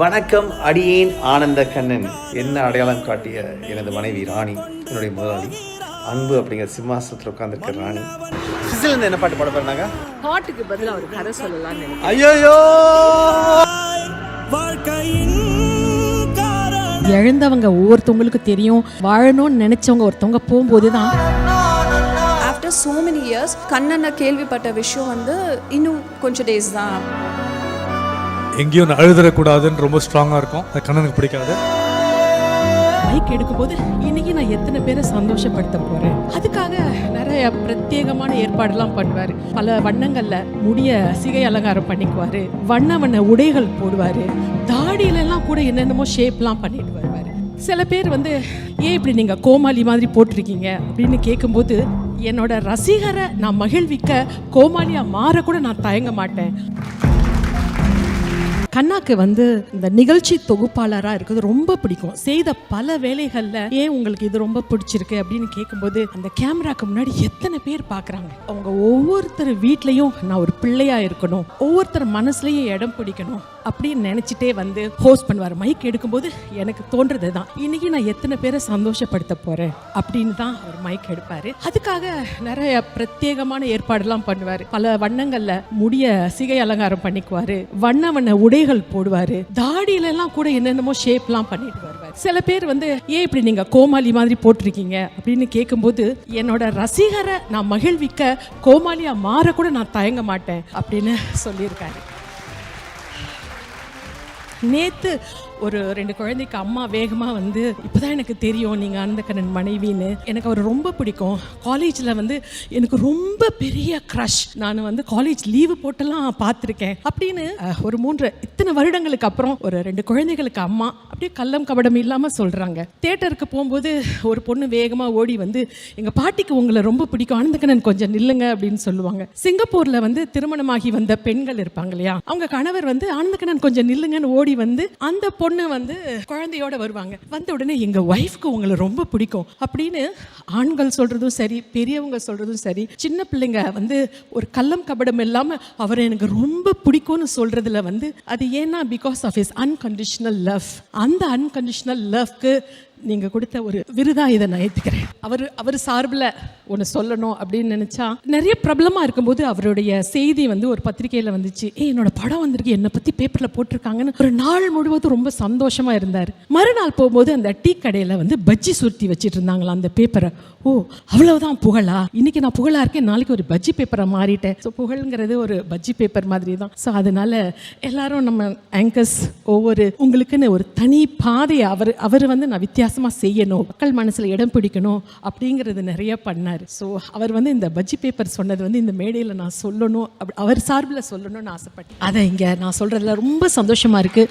வணக்கம், அடியேன் ஆனந்த கண்ணன். என்ன அடையாளம் காட்டிய எனது மனைவி ராணி, என்னுடைய முதலாளி. அன்பு அப்படிங்கிற சிம்மாசனத்தில் உட்காந்துருக்க ராணி. சிசிலேருந்து என்ன பாட்டு பாட போறாங்க? பாட்டுக்கு பதிலாக ஒரு கதை சொல்லலாம்னு நினைக்கிறேன். ஐயோ, இழந்தவங்க ஒவ்வொருத்தவங்களுக்கு தெரியும். வாழணும்னு நினைச்சவங்க ஒருத்தவங்க போகும்போது தான் ஆஃப்டர் so many years கண்ணனை கேள்விப்பட்ட விஷயம் இன்னும் கொஞ்சம் டேஸ் தான். எங்கேயும் நான் அழுதுறக்கூடாதுன்னு ரொம்ப ஸ்ட்ராங்காக இருக்கும். அது கண்ணனுக்கு பிடிக்காது. மைக் எடுக்கும்போது இன்னைக்கு நான் எத்தனை பேரை சந்தோஷப்படுத்த போறேன், அதுக்காக நிறைய பிரத்யேகமான ஏற்பாடுலாம் பண்ணுவாரு. பல வண்ணங்கள்ல முடிய சிகை அலங்காரம் பண்ணிக்குவாரு, வண்ண வண்ண உடைகள் போடுவாரு, தாடியில எல்லாம் கூட என்னென்னமோ ஷேப்லாம் பண்ணிட்டு வருவாரு. சில பேர் ஏன் இப்படி நீங்க கோமாளி மாதிரி போட்டிருக்கீங்க அப்படின்னு கேட்கும்போது, என்னோட ரசிகரை நான் மகிழ்விக்க கோமாளியா மாற கூட நான் தயங்க மாட்டேன். கண்ணாக்கு இந்த நிகழ்ச்சி தொகுப்பாளராக இருக்கிறது ரொம்ப பிடிக்கும். செய்த பல வேலைகளில் ஏன் உங்களுக்கு இது ரொம்ப பிடிச்சிருக்கு அப்படின்னு கேட்கும்போது, அந்த கேமராக்கு முன்னாடி எத்தனை பேர் பார்க்குறாங்க. அவங்க ஒவ்வொருத்தர் வீட்லேயும் நான் ஒரு பிள்ளையாக இருக்கணும், ஒவ்வொருத்தர் மனசுலையும் இடம் பிடிக்கணும் அப்படின்னு நினச்சிட்டே ஹோஸ்ட் பண்ணுவார். மைக் எடுக்கும்போது எனக்கு தோன்றது தான், இன்னைக்கு நான் எத்தனை பேரை சந்தோஷப்படுத்த போகிறேன் அப்படின்னு தான் அவர் மைக் எடுப்பார். அதுக்காக நிறைய பிரத்யேகமான ஏற்பாடுலாம் பண்ணுவார். பல வண்ணங்களில் முடிய சிகை அலங்காரம் பண்ணிக்குவார், வண்ண வண்ண உடைகள் போடுவாரு, தாடியில எல்லாம் கூட என்னென்னமோ ஷேப்லாம் பண்ணிட்டு வருவார். சில பேர் ஏன் இப்படி நீங்க கோமாளி மாதிரி போட்டிருக்கீங்க அப்படின்னு கேட்கும்போது, என்னோட ரசிகரை நான் மகிழ்விக்க கோமாளியா மாற கூட நான் தயங்க மாட்டேன் அப்படின்னு சொல்லியிருக்காரு. நேத்து ஒரு 2 குழந்தைக்கு அம்மா வேகமா இப்பதான் எனக்கு தெரியும் நீங்க ஆனந்தக்கண்ணன் மனைவின்னு. எனக்கு அவர் ரொம்ப பிடிக்கும். காலேஜில் எனக்கு ரொம்ப பெரிய க்ரஷ். நான் காலேஜ் லீவு போட்டெல்லாம் பார்த்துருக்கேன் அப்படின்னு ஒரு 3 இத்தனை வருடங்களுக்கு அப்புறம் ஒரு 2 குழந்தைகளுக்கு அம்மா அப்படியே கள்ளம் கபடம் இல்லாமல் சொல்கிறாங்க. தியேட்டருக்கு போகும்போது ஒரு பொண்ணு வேகமாக ஓடி எங்கள் பாட்டிக்கு உங்களை ரொம்ப பிடிக்கும், ஆனந்தக்கண்ணன் கொஞ்சம் நில்லுங்க அப்படின்னு சொல்லுவாங்க. சிங்கப்பூரில் திருமணமாகி வந்த பெண்கள் இருப்பாங்க இல்லையா, அவங்க கணவர் ஆனந்தக்கண்ணன் கொஞ்சம் நில்லுங்கன்னு ஓடி அந்த பொண்ணு குழந்தையோட வருவாங்க. வந்த உடனே எங்க ஒய்ஃப்க்கு உங்களை ரொம்ப பிடிக்கும் அப்படின்னு ஆண்கள் சொல்றதும் சரி, பெரியவங்க சொல்றதும் சரி, சின்ன பிள்ளைங்க ஒரு கள்ளம் கபடம் இல்லாம அவரை எனக்கு ரொம்ப பிடிக்கும்னு சொல்றதுல அது ஏன்னா because of his unconditional love. அந்த அன்கண்டிஷனல் லவ்க்கு நீங்க கொடுத்த ஒரு விருதா இதை நான் ஏத்துக்கிறேன். அவர் சார்பில் ஒன்று சொல்லணும் அப்படின்னு நினைச்சா, நிறைய பிரபலமா இருக்கும்போது அவருடைய செய்தி ஒரு பத்திரிகையில வந்துச்சு. என்னோட படம் வந்திருக்கு, என்னை பத்தி பேப்பர்ல போட்டிருக்காங்கன்னு ஒரு நாள் முழுவதும் ரொம்ப சந்தோஷமா இருந்தார். மறுநாள் போகும்போது அந்த டீ கடையில பஜ்ஜி சுருட்டி வச்சிட்டு இருந்தாங்களா அந்த பேப்பரை. ஓ, அவ்வளவுதான் புகழா, இன்னைக்கு நான் புகழா இருக்கேன், நாளைக்கு ஒரு பஜ்ஜி பேப்பரை மாறிட்டேன். ஸோ புகழ்ங்கிறது ஒரு பஜ்ஜி பேப்பர் மாதிரி தான். ஸோ அதனால எல்லாரும் நம்ம ஆங்கர்ஸ் ஒவ்வொரு உங்களுக்குன்னு ஒரு தனி பாதையை அவர் நான் வித்தியாசமா செய்யணும், மக்கள் மனசுல இடம் பிடிக்கணும் அப்படிங்கிறது நிறைய பண்ணார். ஸோ அவர் இந்த பஜ்ஜி பேப்பர் சொன்னது இந்த மேடையில் நான் சொல்லணும், அவர் சார்பில் சொல்லணும்னு ஆசைப்பட்டேன். அதை இங்கே நான் சொல்றதுல ரொம்ப சந்தோஷமா இருக்கு.